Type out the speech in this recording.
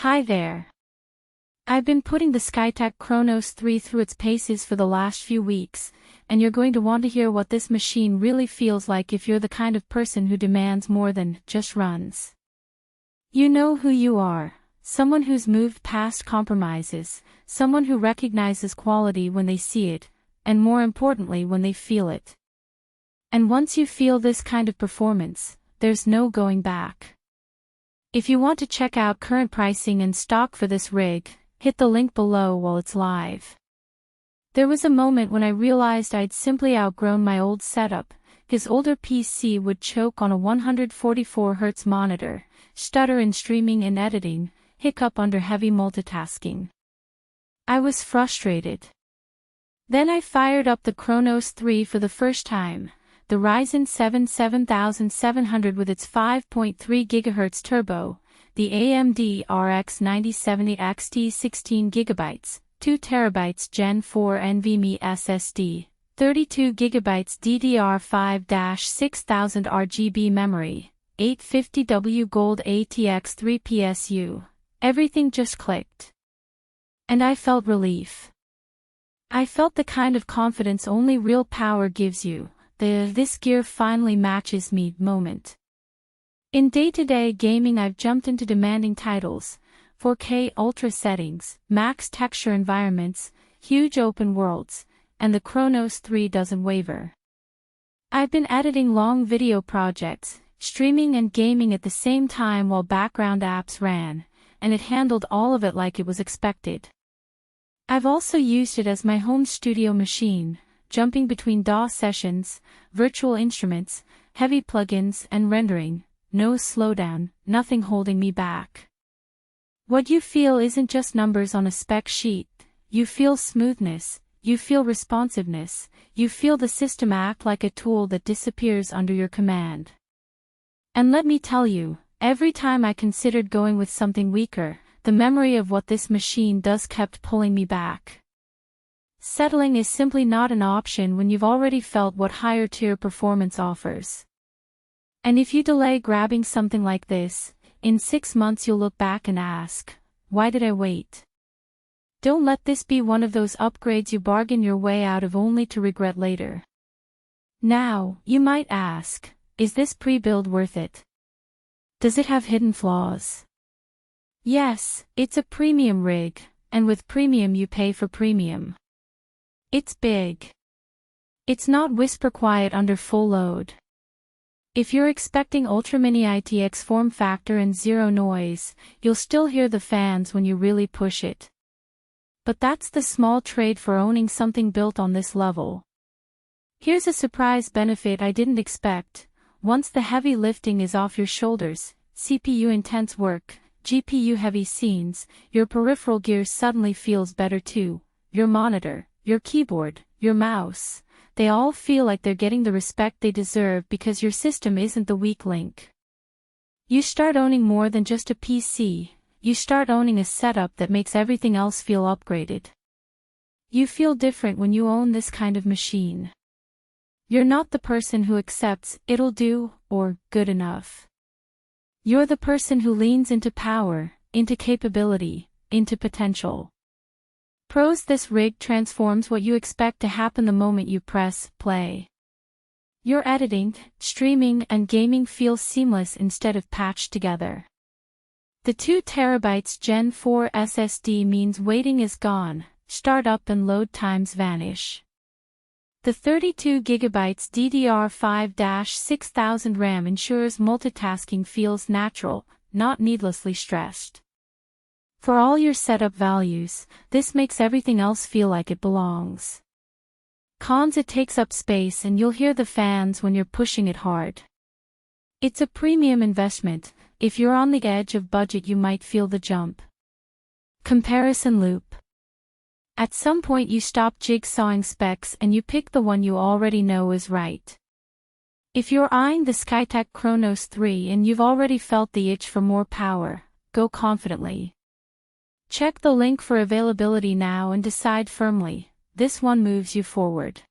Hi there. I've been putting the Skytech Chronos 3 through its paces for the last few weeks, and you're going to want to hear what this machine really feels like if you're the kind of person who demands more than just runs. You know who you are, someone who's moved past compromises, someone who recognizes quality when they see it, and more importantly when they feel it. And once you feel this kind of performance, there's no going back. If you want to check out current pricing and stock for this rig, hit the link below while it's live. There was a moment when I realized I'd simply outgrown my old setup. His older PC would choke on a 144 Hz monitor, stutter in streaming and editing, hiccup under heavy multitasking. I was frustrated. Then I fired up the Chronos 3 for the first time. The Ryzen 7 7700 with its 5.3 GHz turbo, the AMD RX 9070XT 16GB, 2TB Gen4 NVMe SSD, 32GB DDR5-6000 RGB memory, 850W Gold ATX 3PSU, everything just clicked. And I felt relief. I felt the kind of confidence only real power gives you. This gear finally matches me moment. In day-to-day gaming I've jumped into demanding titles, 4K ultra settings, max texture environments, huge open worlds, and the Chronos 3 doesn't waver. I've been editing long video projects, streaming and gaming at the same time while background apps ran, and it handled all of it like it was expected. I've also used it as my home studio machine, jumping between DAW sessions, virtual instruments, heavy plugins and rendering, no slowdown, nothing holding me back. What you feel isn't just numbers on a spec sheet, you feel smoothness, you feel responsiveness, you feel the system act like a tool that disappears under your command. And let me tell you, every time I considered going with something weaker, the memory of what this machine does kept pulling me back. Settling is simply not an option when you've already felt what higher tier performance offers. And if you delay grabbing something like this, in 6 months you'll look back and ask, why did I wait? Don't let this be one of those upgrades you bargain your way out of only to regret later. Now, you might ask, is this pre-build worth it? Does it have hidden flaws? Yes, it's a premium rig, and with premium you pay for premium. It's big. It's not whisper quiet under full load. If you're expecting Ultra Mini ITX form factor and zero noise, you'll still hear the fans when you really push it. But that's the small trade for owning something built on this level. Here's a surprise benefit I didn't expect. Once the heavy lifting is off your shoulders, CPU intense work, GPU heavy scenes, your peripheral gear suddenly feels better too. Your monitor, your keyboard, your mouse, they all feel like they're getting the respect they deserve because your system isn't the weak link. You start owning more than just a PC, you start owning a setup that makes everything else feel upgraded. You feel different when you own this kind of machine. You're not the person who accepts it'll do or good enough. You're the person who leans into power, into capability, into potential. Pros: this rig transforms what you expect to happen the moment you press play. Your editing, streaming and gaming feel seamless instead of patched together. The 2TB Gen4 SSD means waiting is gone, startup and load times vanish. The 32GB DDR5-6000 RAM ensures multitasking feels natural, not needlessly stressed. For all your setup values, this makes everything else feel like it belongs. Cons: it takes up space and you'll hear the fans when you're pushing it hard. It's a premium investment. If you're on the edge of budget you might feel the jump. Comparison loop. At some point you stop jigsawing specs and you pick the one you already know is right. If you're eyeing the Skytech Chronos 3 and you've already felt the itch for more power, go confidently. Check the link for availability now and decide firmly, this one moves you forward.